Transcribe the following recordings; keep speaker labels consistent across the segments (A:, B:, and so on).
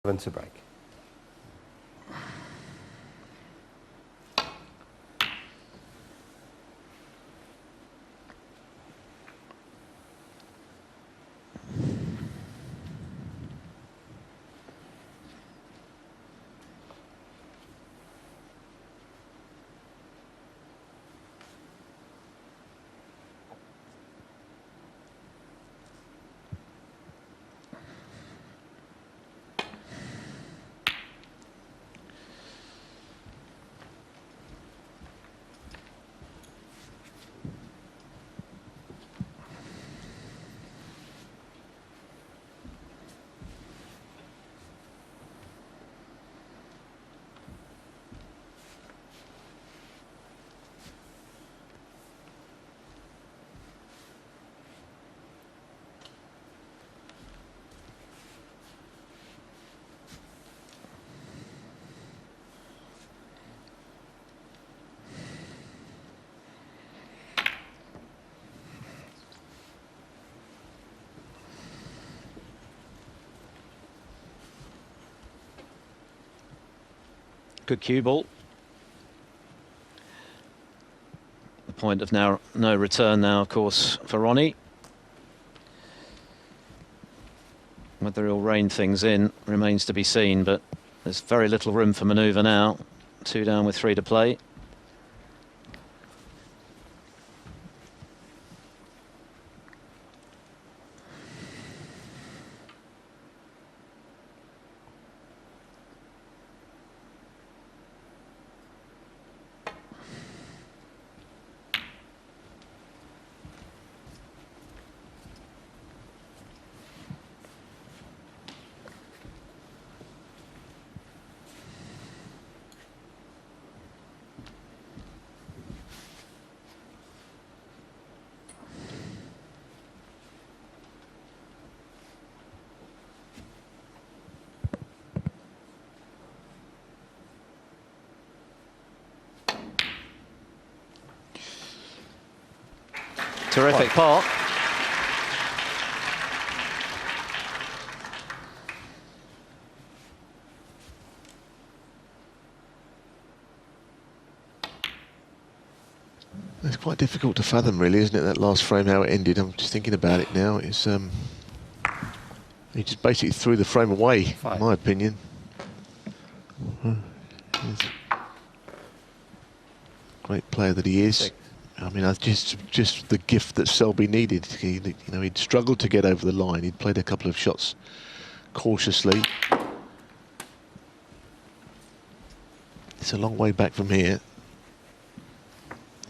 A: To break.
B: Good cue ball. The point of now no return now, of course, for Ronnie. Whether he'll rein things in remains to be seen, but there's very little room for manoeuvre now. 2 down with 3 to play. Terrific pot.
C: It's quite difficult to fathom, really, isn't it, that last frame, how it ended. I'm just thinking about it now. It's he just basically threw the frame away, in my opinion. Great player that he is.
A: 6.
C: I mean, just the gift that Selby needed. He'd struggled to get over the line. He'd played a couple of shots cautiously. It's a long way back from here.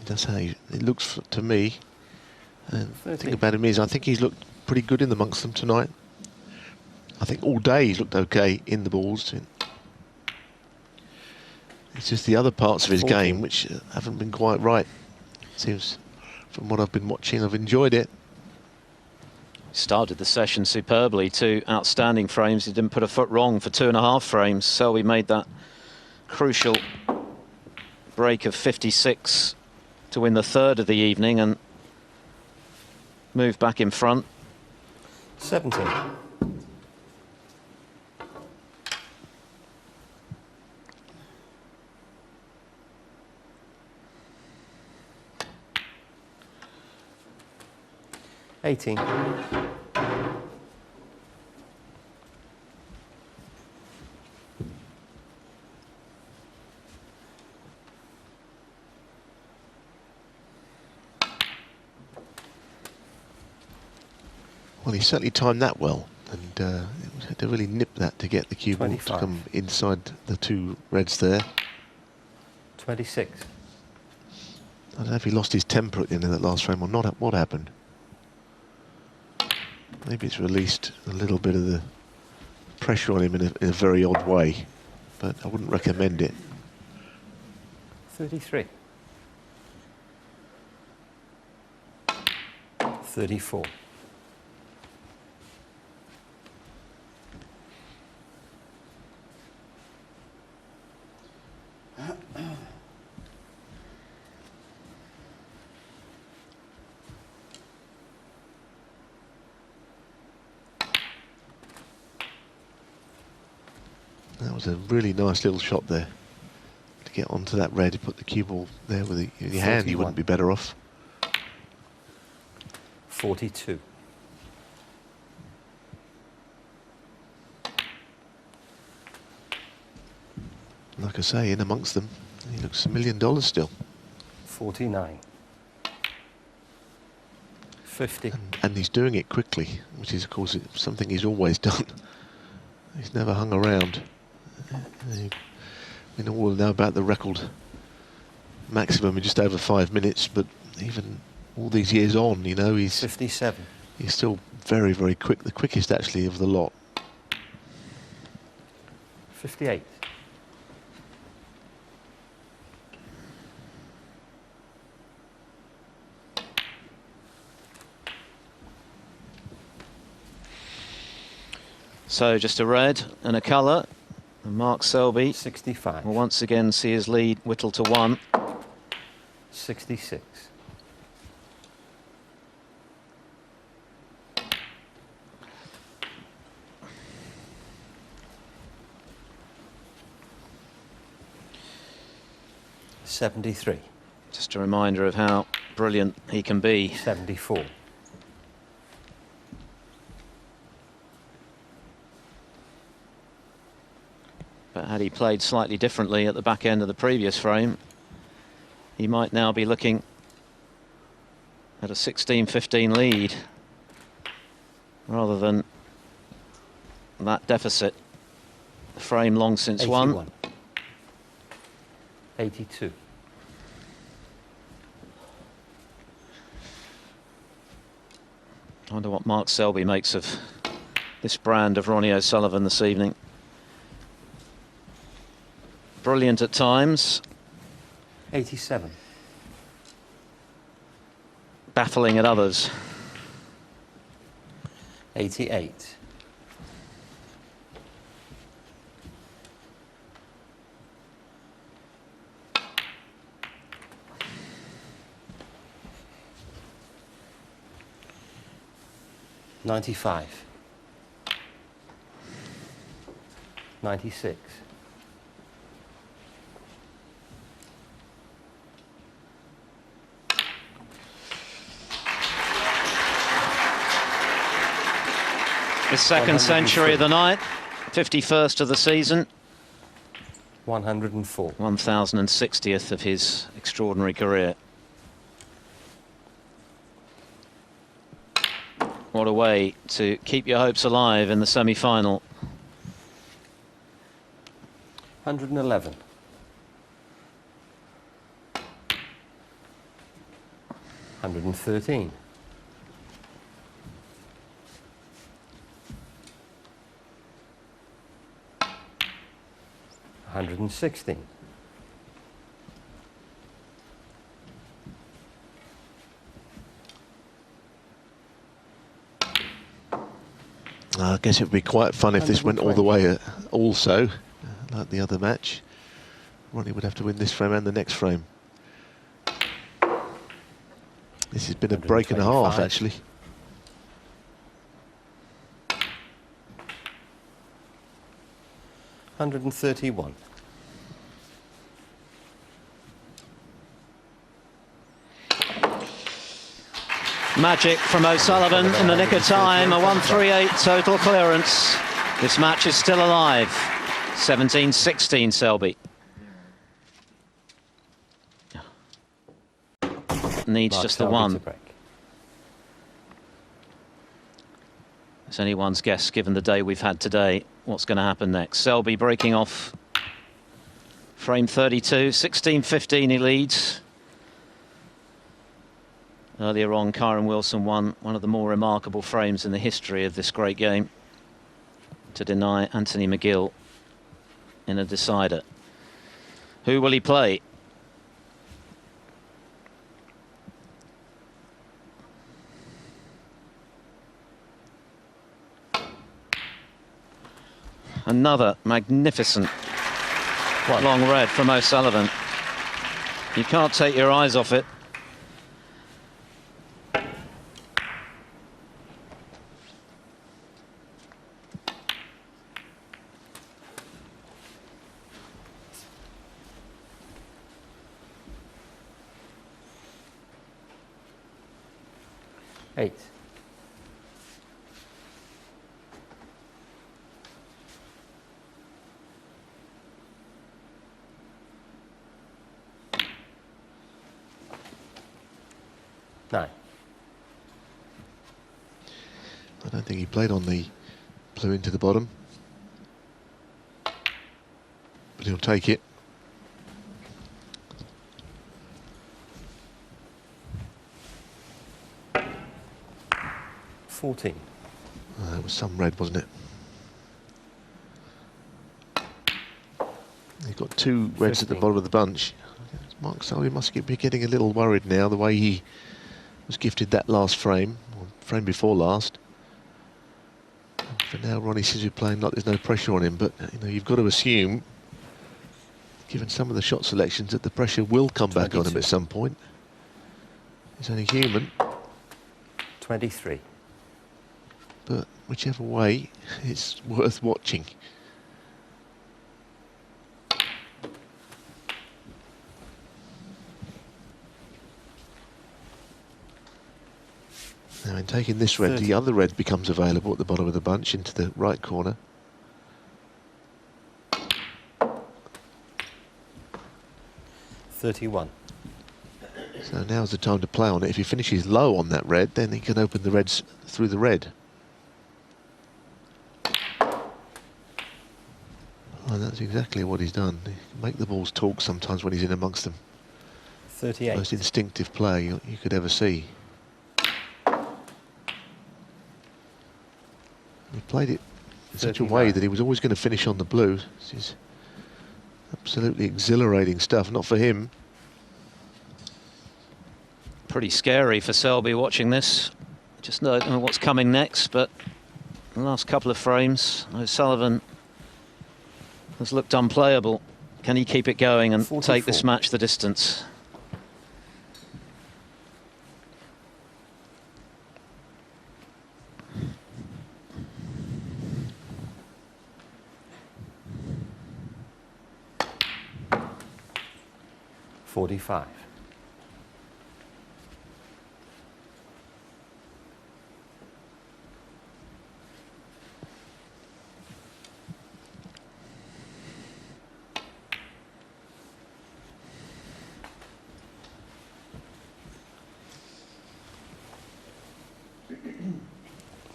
C: That's how it looks to me. And the thing about him is, I think he's looked pretty good in amongst them tonight. I think all day he's looked okay in the balls. It's just the other parts of his game which haven't been quite right. Seems, from what I've been watching, I've enjoyed it.
B: Started the session superbly. 2 outstanding frames. He didn't put a foot wrong for 2.5 frames. Selby made that crucial break of 56 to win the 3rd of the evening and move back in front.
A: 17. $18.
C: Well, he certainly timed that well, and had to really nip that to get the cue ball to come inside the 2 reds there.
A: 26.
C: I don't know if he lost his temper at the end of that last frame or not. What happened? Maybe it's released a little bit of the pressure on him in a very odd way, but I wouldn't recommend it.
A: 33. 34.
C: That was a really nice little shot there. To get onto that red, you put the cue ball there with your hand, you wouldn't be better off.
A: 42.
C: Like I say, in amongst them, he looks $1 million still.
A: 49. 50.
C: And he's doing it quickly, which is, of course, something he's always done. He's never hung around. We all know about the record maximum in just over 5 minutes, but even all these years on, you know, he's
A: 57.
C: He's still very, very quick. The quickest, actually, of the lot.
A: 58.
B: So just a red and a colour. And Mark Selby
A: 65.
B: will once again see his lead whittled to 1.
A: 66. $73.
B: Just a reminder of how brilliant he can be.
A: 74.
B: But had he played slightly differently at the back end of the previous frame, he might now be looking at a 16-15 lead rather than that deficit. The frame long since
A: 81.
B: won.
A: 82.
B: I wonder what Mark Selby makes of this brand of Ronnie O'Sullivan this evening. Brilliant at times.
A: 87.
B: Baffling at others.
A: 88. $95. 96.
B: His second century of the night, 51st of the season.
A: 104.
B: 1060th of his extraordinary career. What a way to keep your hopes alive in the semi-final.
A: 111. 113. 116.
C: 116. I guess it would be quite fun if this went all the way also, like the other match. Ronnie would have to win this frame and the next frame. This has been a break and a half, actually.
A: $131.
B: Magic from O'Sullivan in the nick of time, a 138 total clearance. This match is still alive. 17-16 Selby. Needs just the one. It's anyone's guess, given the day we've had today, what's going to happen next. Selby breaking off frame 32, 16-15 he leads. Earlier on, Kyron Wilson won one of the more remarkable frames in the history of this great game to deny Anthony McGill in a decider. Who will he play? Another magnificent long red from O'Sullivan. You can't take your eyes off it.
A: 8. Nine.
C: I don't think he played on the blue into the bottom, but he'll take it.
A: 14.
C: It was some red, wasn't it? You've got 2 reds
A: 15.
C: at the bottom of the bunch. Mark Selby must be getting a little worried now, the way he was gifted that last frame, or frame before last. For now, Ronnie seems to be playing like there's no pressure on him, but you know, you've got to assume, given some of the shot selections, that the pressure will come back on him at some point. He's only human.
A: 23.
C: But whichever way, it's worth watching. Now, in taking this red,
A: 30.
C: the other red becomes available at the bottom of the bunch into the right corner.
A: 31.
C: So now's the time to play on it. If he finishes low on that red, then he can open the reds through the red. And that's exactly what he's done. He can make the balls talk sometimes when he's in amongst them.
A: 38.
C: Most instinctive play you could ever see. He played it in such a way
A: 39.
C: that he was always going to finish on the blue. This is absolutely exhilarating stuff, not for him.
B: Pretty scary for Selby watching this. Just don't know what's coming next, but the last couple of frames, O'Sullivan has looked unplayable. Can he keep it going and
A: 44.
B: take this match the distance?
A: $45.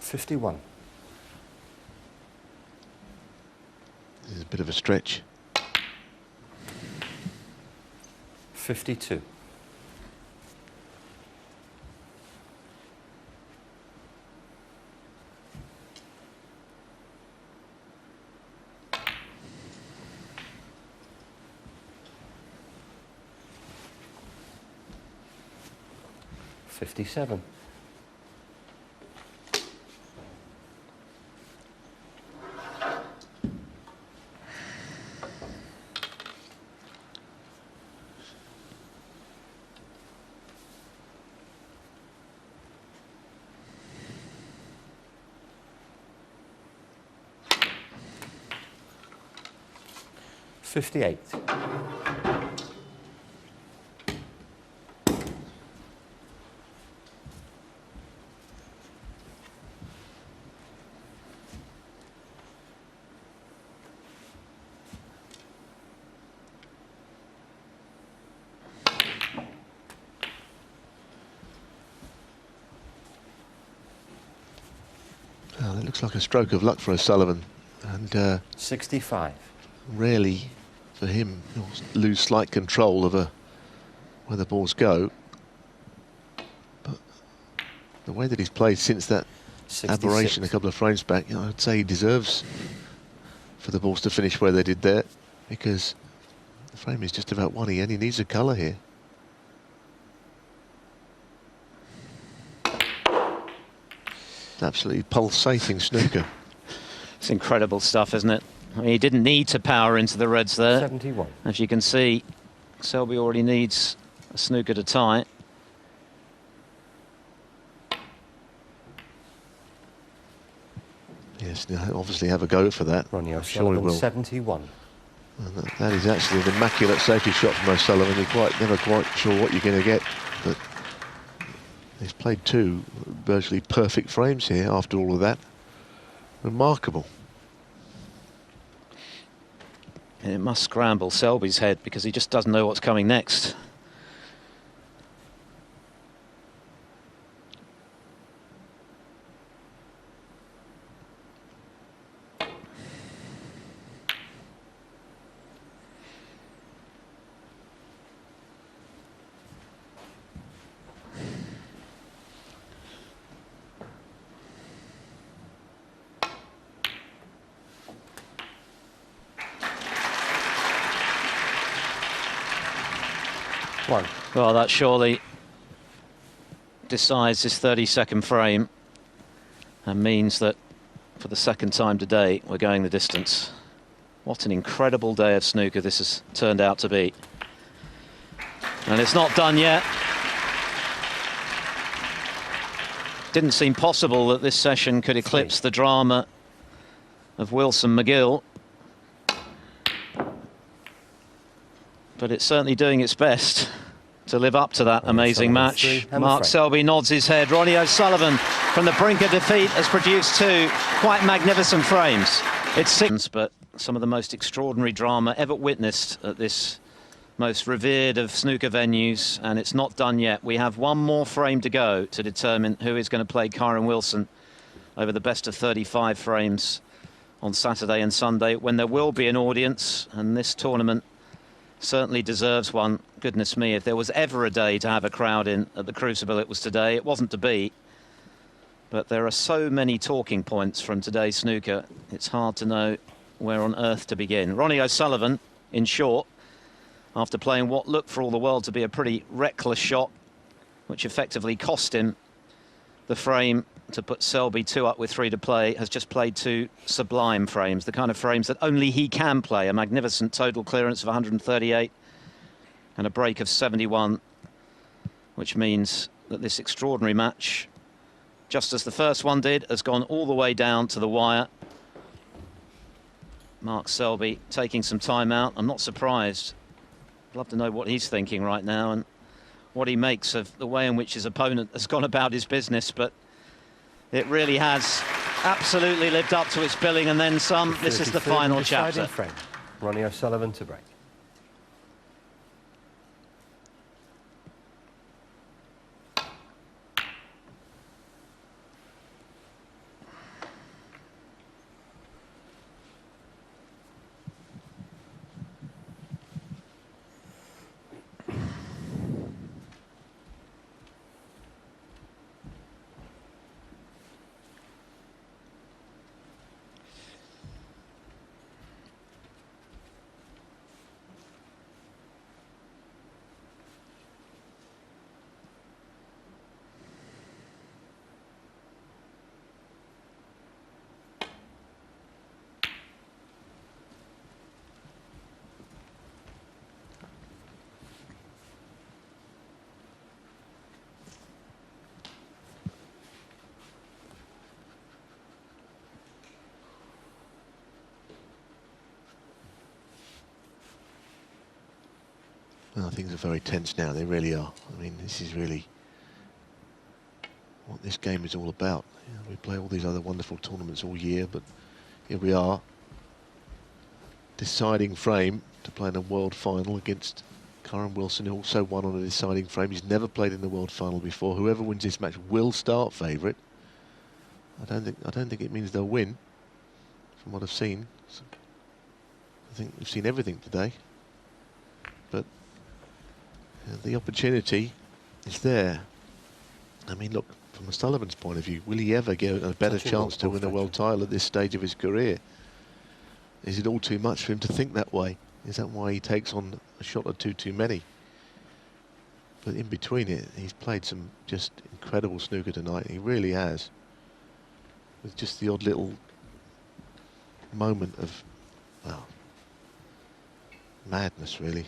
A: $51.
C: This is a bit of a stretch.
A: 52. $57. $58.
C: Well, it looks like a stroke of luck for O'Sullivan, and
A: 65.
C: rarely for him he'll lose slight control of where the balls go. But the way that he's played since that
A: 66.
C: aberration a couple of frames back, I'd say he deserves for the balls to finish where they did there, because the frame is just about one and he needs a colour here. Absolutely pulsating snooker.
B: It's incredible stuff, isn't it? I mean, he didn't need to power into the reds there.
A: 71.
B: As you can see, Selby already needs a snooker to tie.
C: Yes, he'll obviously have a go for that.
A: Ronnie
C: I'm sure he
A: O'Sullivan,
C: will.
A: 71.
C: And that is actually an immaculate safety shot from O'Sullivan. You're never quite sure what you're going to get, but He's played 2 virtually perfect frames here after all of that. Remarkable.
B: And it must scramble Selby's head because he just doesn't know what's coming next.
A: One.
B: Well, that surely decides this 32nd frame and means that for the second time today we're going the distance. What an incredible day of snooker this has turned out to be. And it's not done yet. Didn't seem possible that this session could eclipse the drama of Wilson-McGill. But it's certainly doing its best to live up to that amazing match. Mark Selby nods his head. Ronnie O'Sullivan, from the brink of defeat, has produced 2 quite magnificent frames. It's 6, but some of the most extraordinary drama ever witnessed at this most revered of snooker venues, and it's not done yet. We have 1 more frame to go to determine who is going to play Kyren Wilson over the best of 35 frames on Saturday and Sunday, when there will be an audience, and this tournament certainly deserves one. Goodness me, if there was ever a day to have a crowd in at the Crucible, it was today. It wasn't to be. But there are so many talking points from today's snooker, it's hard to know where on earth to begin. Ronnie O'Sullivan, in short, after playing what looked for all the world to be a pretty reckless shot, which effectively cost him the frame to put Selby 2 up with 3 to play, has just played 2 sublime frames, the kind of frames that only he can play. A magnificent total clearance of 138 and a break of 71, which means that this extraordinary match, just as the first one did, has gone all the way down to the wire. Mark Selby taking some time out. I'm not surprised. I'd love to know what he's thinking right now and what he makes of the way in which his opponent has gone about his business, but it really has absolutely lived up to its billing and then some. This is the final chapter.
A: Frame. Ronnie O'Sullivan to break.
C: Well, things are very tense now, they really are. I mean, this is really what this game is all about. You know, we play all these other wonderful tournaments all year, but here we are, deciding frame to play in a world final against Kyren Wilson, who also won on a deciding frame. He's never played in the world final before. Whoever wins this match will start favourite. I don't think it means they'll win, from what I've seen. So I think we've seen everything today, but the opportunity is there. I mean, look, from O'Sullivan's point of view, will he ever get a better chance to win a world title at this stage of his career? Is it all too much for him to think that way? Is that why he takes on a shot or 2 too many? But in between it, he's played some just incredible snooker tonight. He really has. With just the odd little moment of, well, madness, really.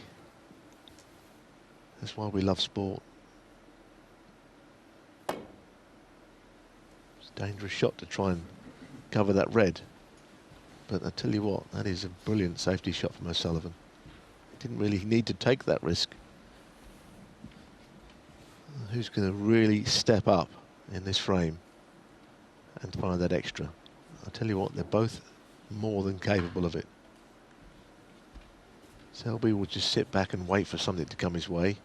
C: That's why we love sport. It's a dangerous shot to try and cover that red. But I tell you what, that is a brilliant safety shot from O'Sullivan. Didn't really need to take that risk. Who's going to really step up in this frame and find that extra? I'll tell you what, they're both more than capable of it. Selby will just sit back and wait for something to come his way.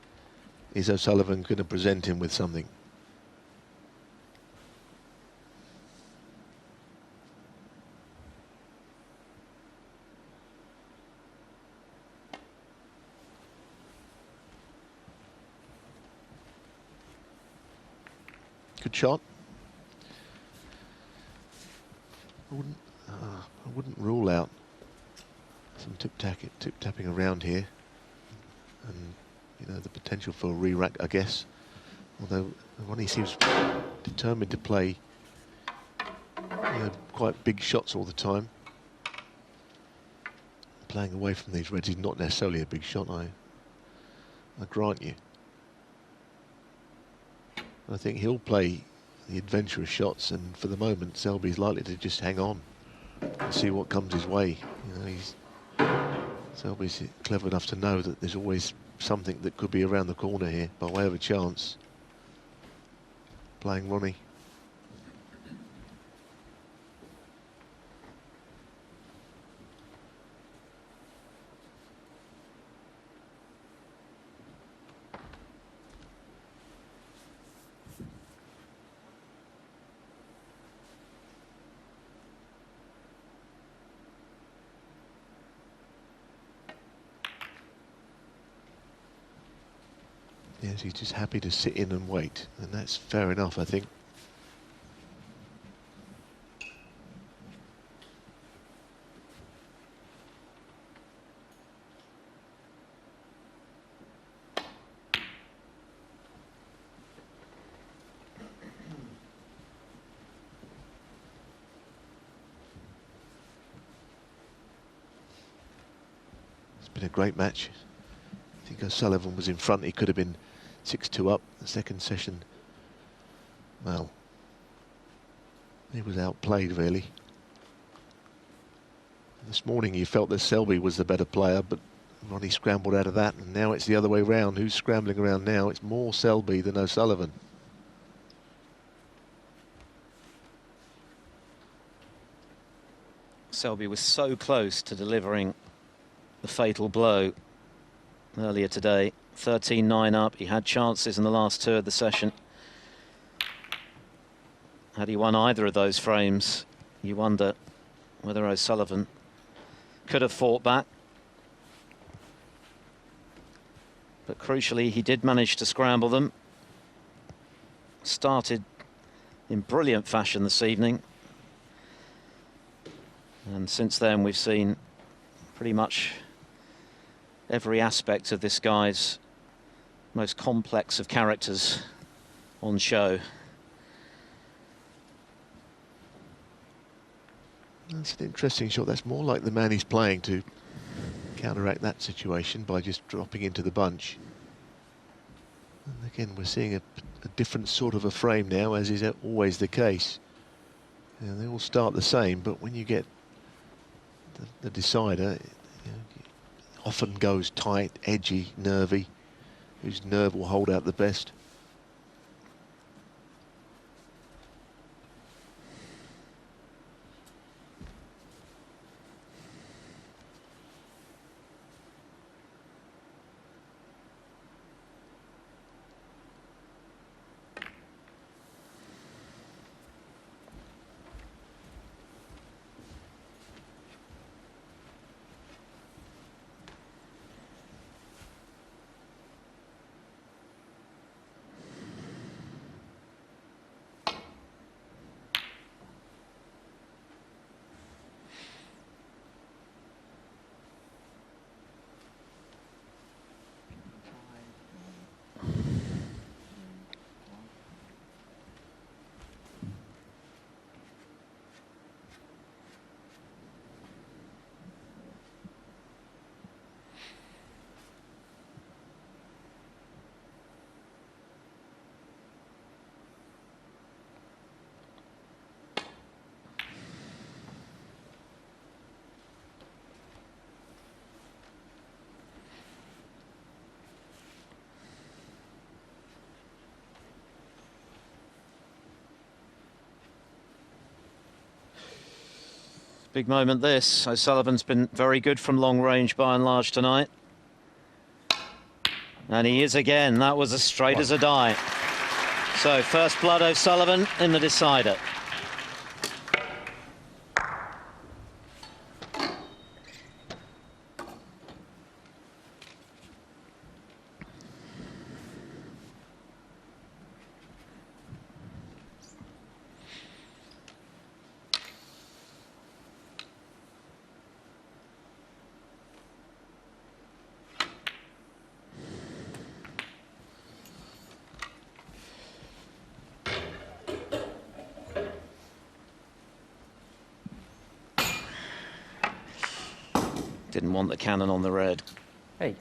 C: Is O'Sullivan going to present him with something? Good shot. I wouldn't rule out some tip-tapping around here, and you know, the potential for a re-rack, I guess. Although Ronnie seems determined to play, you know, quite big shots all the time. Playing away from these reds is not necessarily a big shot, I grant you. I think he'll play the adventurous shots, and for the moment Selby's likely to just hang on and see what comes his way. You know, Selby's clever enough to know that there's always something that could be around the corner here by way of a chance. Playing Ronnie. Yes, he's just happy to sit in and wait, and that's fair enough, I think. It's been a great match. I think O'Sullivan was in front. He could have been 6-2 up. The second session, well, he was outplayed really. This morning you felt that Selby was the better player, but Ronnie scrambled out of that, and now it's the other way round. Who's scrambling around now? It's more Selby than O'Sullivan.
B: Selby was so close to delivering the fatal blow earlier today. 13-9 up. He had chances in the last two of the session. Had he won either of those frames, you wonder whether O'Sullivan could have fought back. But crucially, he did manage to scramble them. Started in brilliant fashion this evening. And since then, we've seen pretty much every aspect of this guy's most complex of characters on show.
C: That's an interesting shot. That's more like the man he's playing to counteract that situation by just dropping into the bunch. And again, we're seeing a different sort of a frame now, as is always the case. And they all start the same, but when you get the decider, you know, often goes tight, edgy, nervy. Whose nerve will hold out the best.
B: Big moment this. O'Sullivan's been very good from long range by and large tonight. And he is again. That was as straight as a die. So first blood O'Sullivan in the decider. Didn't want the cannon on the red.
A: 8.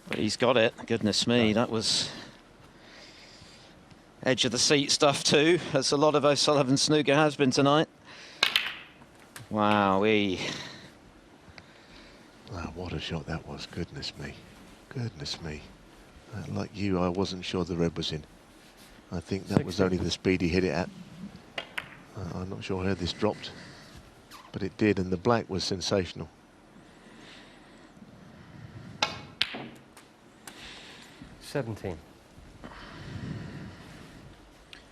B: But he's got it. Goodness me, that was edge of the seat stuff too, as a lot of O'Sullivan snooker has been tonight. Wowee.
C: Wow, what a shot that was. Goodness me. Goodness me. Like you, I wasn't sure the red was in. I think that was only the speed he hit it at. I'm not sure how this dropped, but it did, and the black was sensational.
A: $17.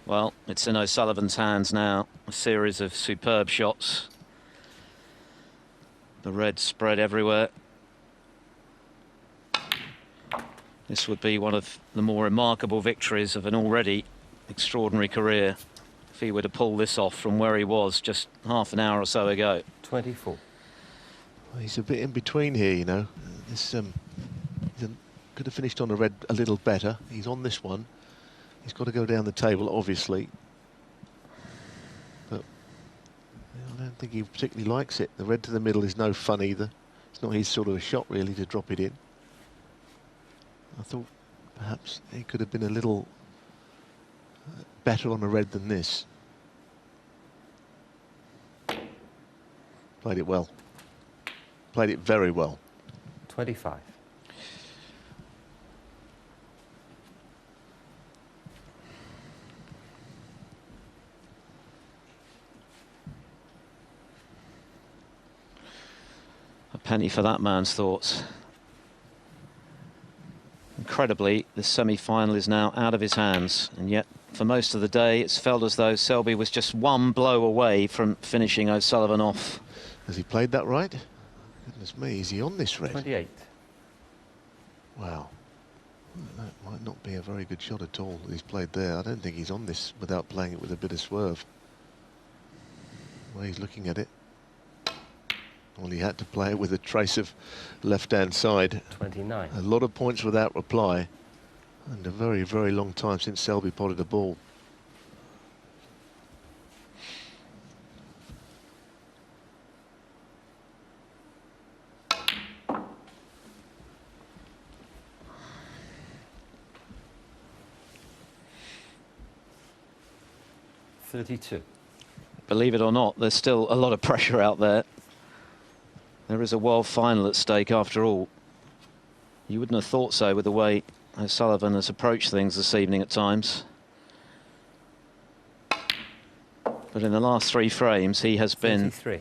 B: Well, it's in O'Sullivan's hands now. A series of superb shots. The red spread everywhere. This would be one of the more remarkable victories of an already extraordinary career if he were to pull this off from where he was just half an hour or so ago.
A: 24.
C: Well, he's a bit in between here, you know. This could have finished on the red a little better. He's on this one. He's got to go down the table, obviously. But I don't think he particularly likes it. The red to the middle is no fun either. It's not his sort of a shot, really, to drop it in. I thought perhaps he could have been a little better on a red than this. Played it well. Played it very well.
A: 25.
B: A penny for that man's thoughts. Incredibly, the semi-final is now out of his hands, and yet for most of the day it's felt as though Selby was just one blow away from finishing O'Sullivan off.
C: Has he played that right? Goodness me, is he on this red?
A: 28.
C: Wow. That might not be a very good shot at all that he's played there. I don't think he's on this without playing it with a bit of swerve. The way he's looking at it. Well, he had to play it with a trace of left-hand side.
A: 29.
C: A lot of points without reply. And a very, very long time since Selby potted a ball.
A: $32.
B: Believe it or not, there's still a lot of pressure out there. There is a world final at stake after all. You wouldn't have thought so with the way O'Sullivan has approached things this evening at times. But in the last 3 frames, he has been
A: 33.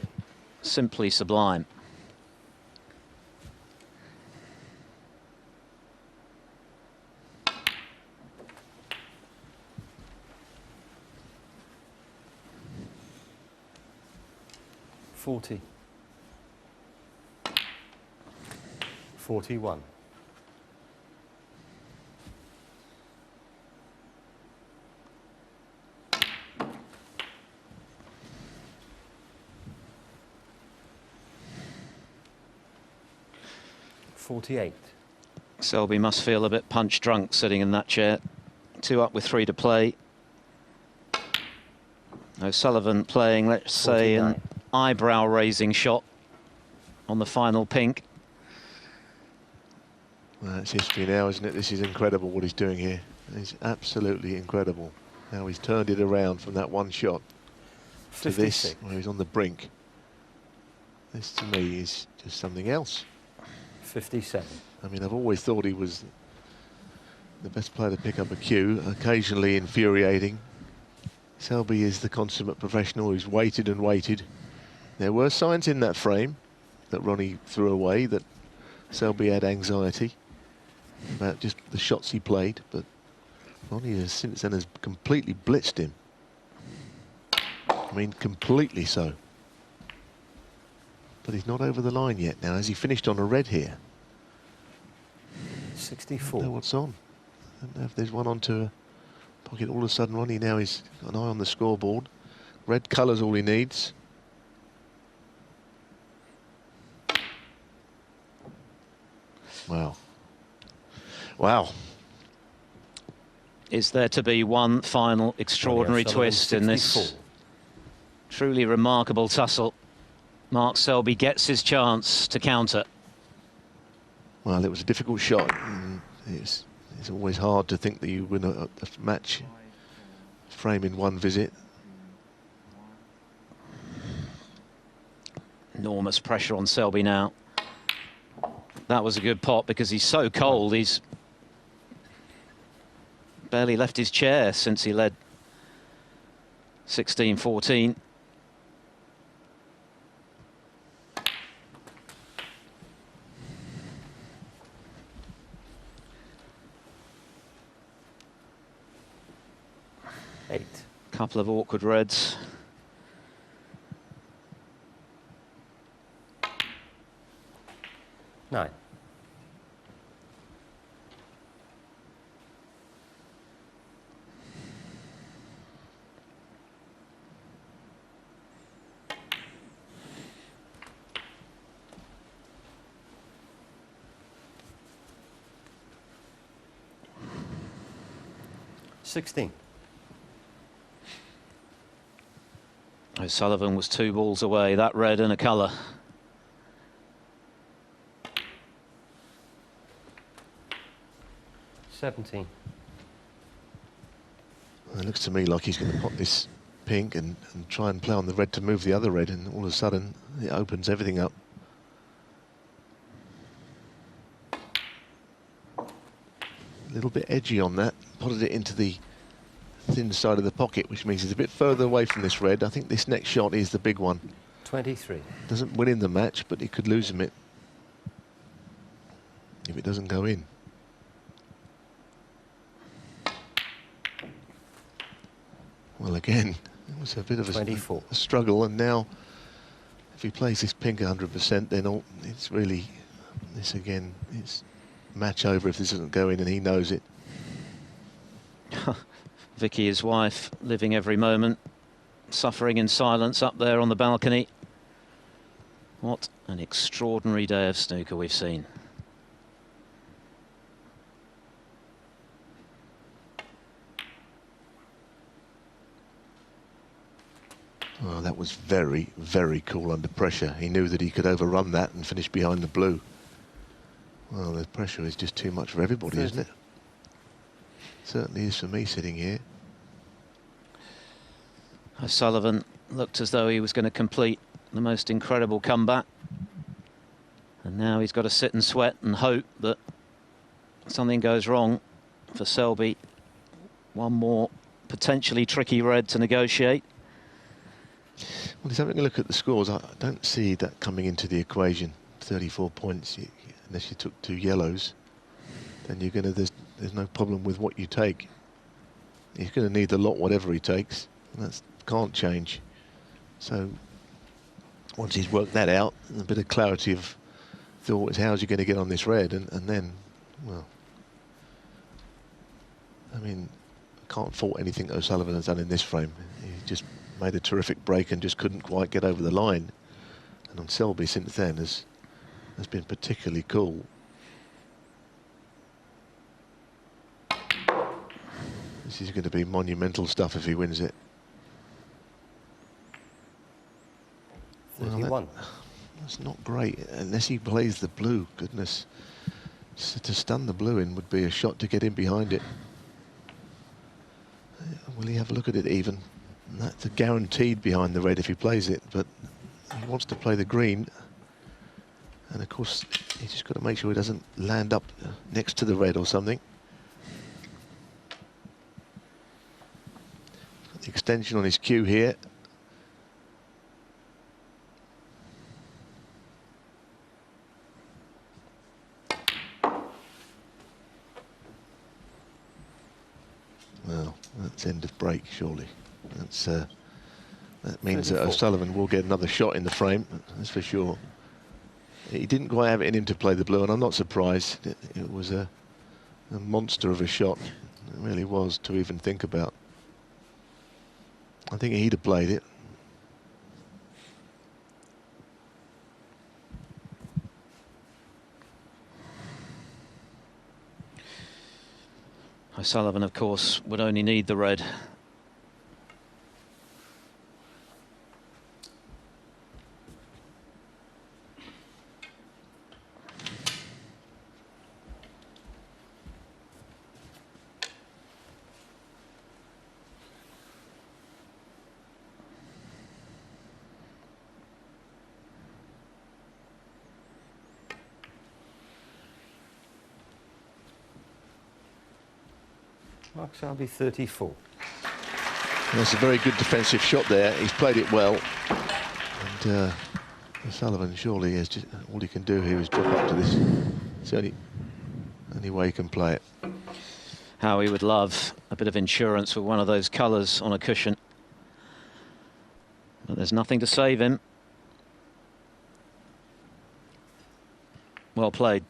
B: simply sublime.
A: $40. 41. $48.
B: Selby must feel a bit punch drunk sitting in that chair. 2 up with 3 to play. O'Sullivan playing, let's say,
A: 49.
B: an eyebrow-raising shot on the final pink.
C: Well, that's history now, isn't it? This is incredible what he's doing here. It's absolutely incredible how he's turned it around from that one shot to
A: 56.
C: this, where he's on the brink. This, to me, is just something else.
A: 57.
C: I mean, I've always thought he was the best player to pick up a cue, occasionally infuriating. Selby is the consummate professional who's waited and waited. There were signs in that frame that Ronnie threw away that Selby had anxiety about just the shots he played, but Ronnie has since then has completely blitzed him. I mean, completely so. But he's not over the line yet now. Has he finished on a red here?
A: 64.
C: I don't know what's on. I don't know if there's one onto a pocket. All of a sudden, Ronnie now he's got an eye on the scoreboard. Red colour's all he needs. Wow. Wow.
B: Is there to be one final extraordinary twist in this truly remarkable tussle? Mark Selby gets his chance to counter.
C: Well, it was a difficult shot. It's always hard to think that you win a match frame in one visit.
B: Enormous pressure on Selby now. That was a good pot because he's so cold. He's barely left his chair since he led 16-14. Couple of awkward reds.
A: Nine. $16.
B: O'Sullivan was 2 balls away, that red and a colour.
A: $17.
C: It looks to me like he's going to pop this pink and try and play on the red to move the other red, and all of a sudden it opens everything up. A little bit edgy on that, potted it into the thin side of the pocket, which means he's a bit further away from this red. I think this next shot is the big one.
A: 23.
C: Doesn't win in the match, but he could lose him it if it doesn't go in. Well, again, it was a bit of a struggle, and now if he plays this pink 100%, then it's really, this again, it's match over if this doesn't go in, and he knows it.
B: Vicky, his wife, living every moment, suffering in silence up there on the balcony. What an extraordinary day of snooker we've seen.
C: Oh, that was very, very cool under pressure. He knew that he could overrun that and finish behind the blue. Well, the pressure is just too much for everybody,
A: 30.
C: Isn't it? Certainly is for me sitting here.
B: O'Sullivan looked as though he was going to complete the most incredible comeback. And now he's got to sit and sweat and hope that something goes wrong for Selby. One more potentially tricky red to negotiate.
C: Well, he's having a look at the scores. I don't see that coming into the equation. 34 points, unless you took 2 yellows. Then you're going to, there's no problem with what you take. He's going to need the lot whatever he takes. That can't change. So once he's worked that out, a bit of clarity of thought is how's he going to get on this red, and then, well, I mean, I can't fault anything O'Sullivan has done in this frame. He just made a terrific break and just couldn't quite get over the line. And on Selby since then has been particularly cool. This is going to be monumental stuff if he wins it.
A: 31.
C: Well, that's not great, unless he plays the blue. Goodness. So to stun the blue in would be a shot to get in behind it. Will he have a look at it even? And that's guaranteed behind the red if he plays it, but he wants to play the green. And of course, he's just got to make sure he doesn't land up next to the red or something. Got the extension on his cue here. Well, that's end of break, surely. That means that O'Sullivan will get another shot in the frame, that's for sure. He didn't quite have it in him to play the blue, and I'm not surprised. It was a monster of a shot. It really was, to even think about. I think he'd have played it.
B: O'Sullivan, of course, would only need the red.
A: Mark Selby, 34.
C: That's a very good defensive shot there. He's played it well. And O'Sullivan surely is just, all he can do here is drop up to this. It's the only way he can play it.
B: How he would love a bit of insurance with one of those colours on a cushion. But there's nothing to save him. Well played.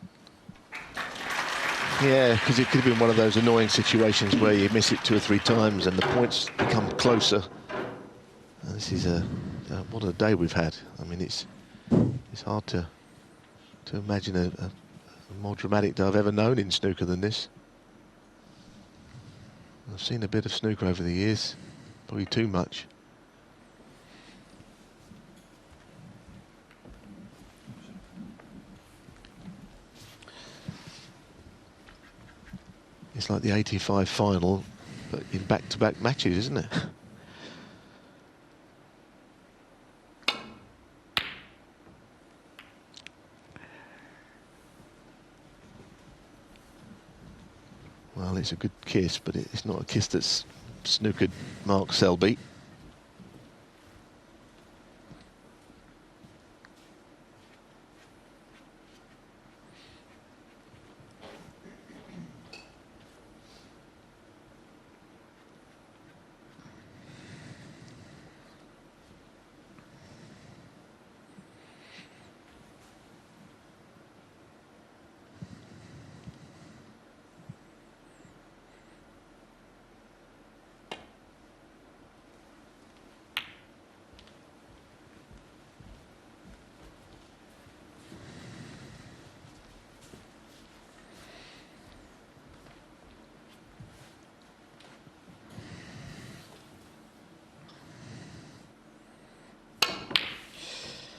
C: Yeah, because it could have been one of those annoying situations where you miss it 2 or 3 times and the points become closer. And this is what a day we've had. I mean, it's hard to imagine a more dramatic day I've ever known in snooker than this. I've seen a bit of snooker over the years, probably too much. It's like the '85 final, but in back-to-back matches, isn't it? Well, it's a good kiss, but it's not a kiss that's snookered Mark Selby.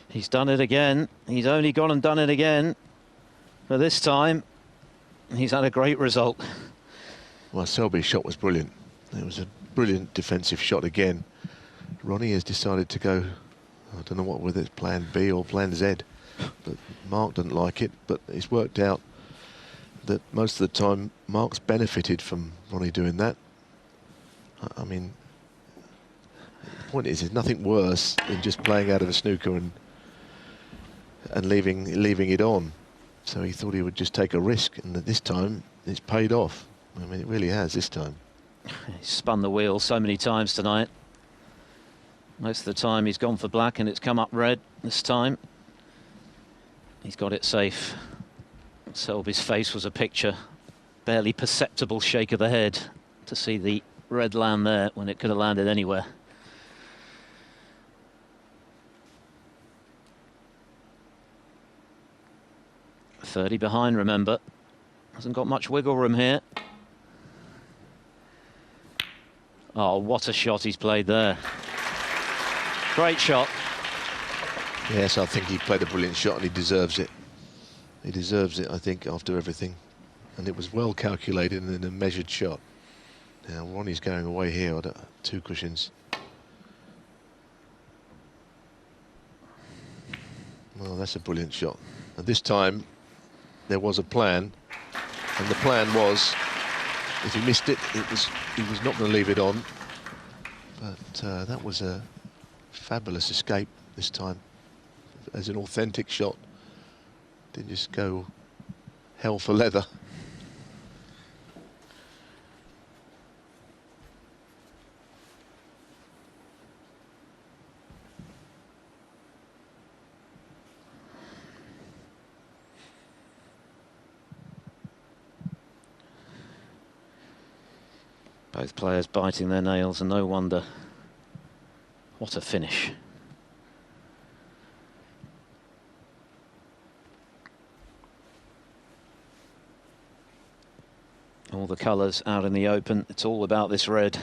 B: He's done it again. He's only gone and done it again. But this time, he's had a great result.
C: Well, Selby's shot was brilliant. It was a brilliant defensive shot again. Ronnie has decided to go, I don't know what, whether it's plan B or plan Z, but Mark didn't like it, but it's worked out that most of the time Mark's benefited from Ronnie doing that. I mean, the point is, there's nothing worse than just playing out of a snooker and leaving it on. So he thought he would just take a risk, and that this time it's paid off. I mean, it really has this time.
B: He's spun the wheel so many times tonight. Most of the time he's gone for black and it's come up red. This time he's got it safe. Selby's face was a picture. Barely perceptible shake of the head to see the red land there when it could have landed anywhere. .30 behind, remember. Hasn't got much wiggle room here. Oh, what a shot he's played there. Great shot.
C: Yes, I think he played a brilliant shot and he deserves it. He deserves it, I think, after everything. And it was well calculated and a measured shot. Now, Ronnie's going away here on 2 cushions. Well, that's a brilliant shot. And this time, there was a plan. And the plan was, if he missed it, he was not going to leave it on. But that was a fabulous escape this time. As an authentic shot. Didn't just go hell for leather.
B: Both players biting their nails, and no wonder. What a finish. All the colours out in the open. It's all about this red.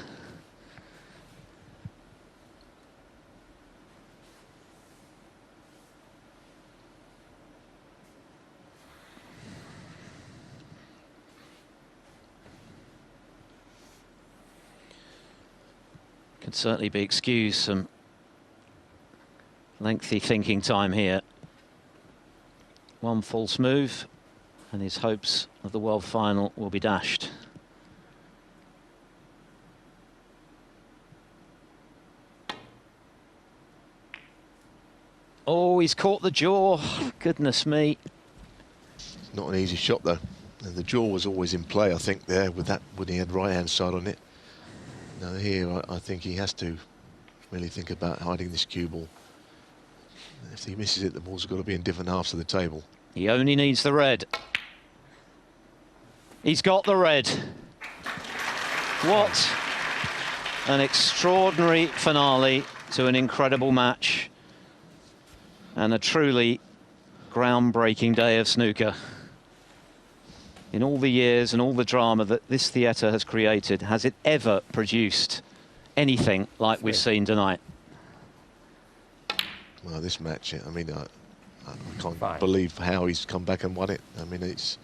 B: Can certainly be excused some lengthy thinking time here. One false move and his hopes of the world final will be dashed. Oh, he's caught the jaw. Goodness me.
C: It's not an easy shot though. And the jaw was always in play, I think, there with that when he had right hand side on it. Now here, I think he has to really think about hiding this cue ball. If he misses it, the ball's got to be in different halves of the table.
B: He only needs the red. He's got the red. What an extraordinary finale to an incredible match. And a truly groundbreaking day of snooker. In all the years and all the drama that this theatre has created, has it ever produced anything like we've seen tonight?
C: Well, this match, I mean, I can't believe how he's come back and won it. I mean, it's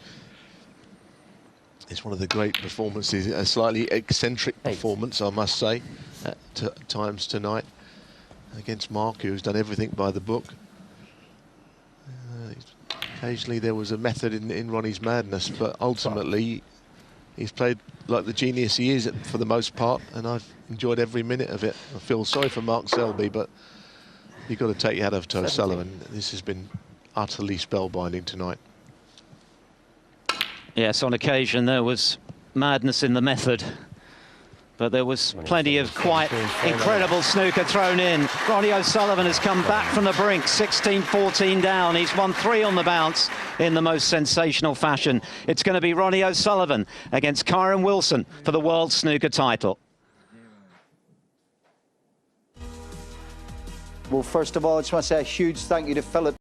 C: one of the great performances, a slightly eccentric performance, I must say, at times tonight against Mark, who's done everything by the book. Occasionally there was a method in Ronnie's madness, but ultimately he's played like the genius he is for the most part, and I've enjoyed every minute of it. I feel sorry for Mark Selby, but you've got to take your hat off to O'Sullivan. This has been utterly spellbinding tonight.
B: Yes, on occasion there was madness in the method, but there was plenty of quite incredible snooker thrown in. Ronnie O'Sullivan has come back from the brink, 16-14 down. He's won 3 on the bounce in the most sensational fashion. It's going to be Ronnie O'Sullivan against Kyron Wilson for the World Snooker title.
D: Well, first of all, I just want to say a huge thank you to Philip.